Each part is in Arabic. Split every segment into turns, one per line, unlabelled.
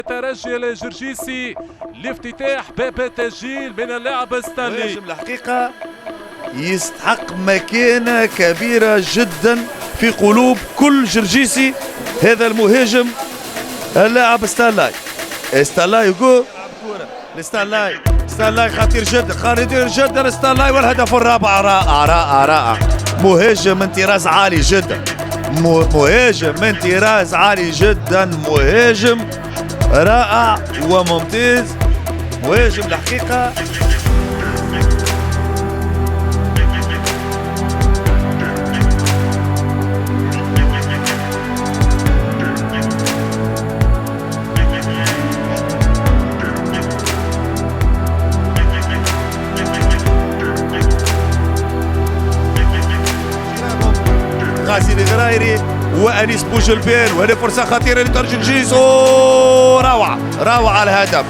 ترجي الجرجيسي لافتتاح باب التسجيل من اللاعب ستانلي.
مهاجم الحقيقة يستحق مكانة كبيرة جدا في قلوب كل جرجيسي. هذا المهاجم اللاعب ستانلاي يقول ستانلاي خطير جدا ستانلاي، والهدف الرابع رائع. مهاجم من طراز عالي جدا، مهاجم رائع وممتاز، مهاجم الحقيقة. غازي الغرايري وانيس بوجلبان، وهذه فرصه خطيره لترجي روعه الهدف،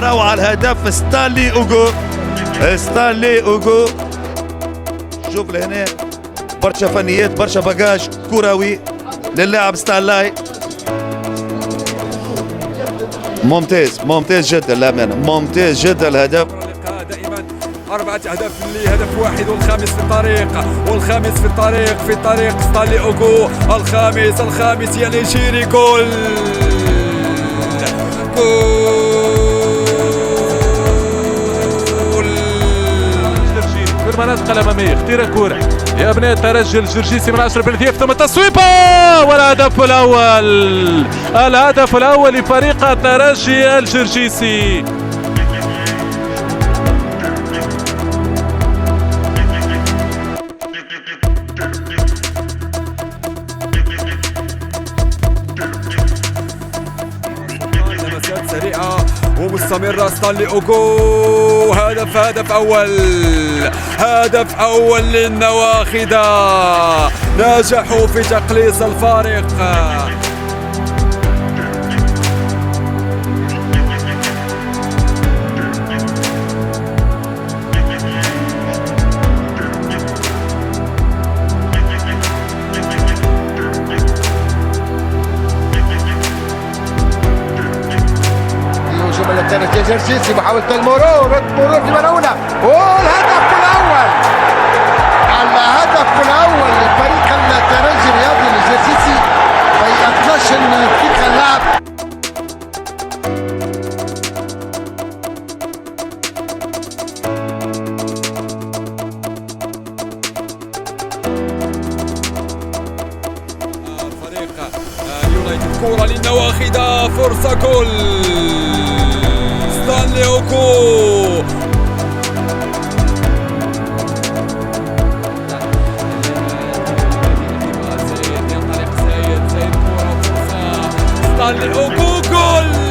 روعه الهدف. ستانلي اوغو شوف لهنا برشا فنيات، برشا باجاج كروي للاعب ستانلاي. ممتاز جدا الامانه، ممتاز جدا الهدف.
4 أهداف لهدف واحد، والخامس في الطريق ستانلي اوغو، الخامس يعني شيري جول.
في المناطق الاماميه اختيار كوره يا ابناء الترجي الجرجيسي من 10 بلديات، ثم تصويبه والهدف الاول لفريق الترجي الجرجيسي.
سريعة ومستمرة ستانلي اوغو، هدف أول للنواخدة، نجحوا في تقليص الفارق.
الترجي الجرجيسي محاولة المرور في منونة، والهدف الأول لفريق الترجي الرياضي الجرجيسي في 12 دقيقة اللعب.
فريق يونايتد، كرة للنواخدة، فرصة جول ستانلي اوغو. ستانلي اوغو جول.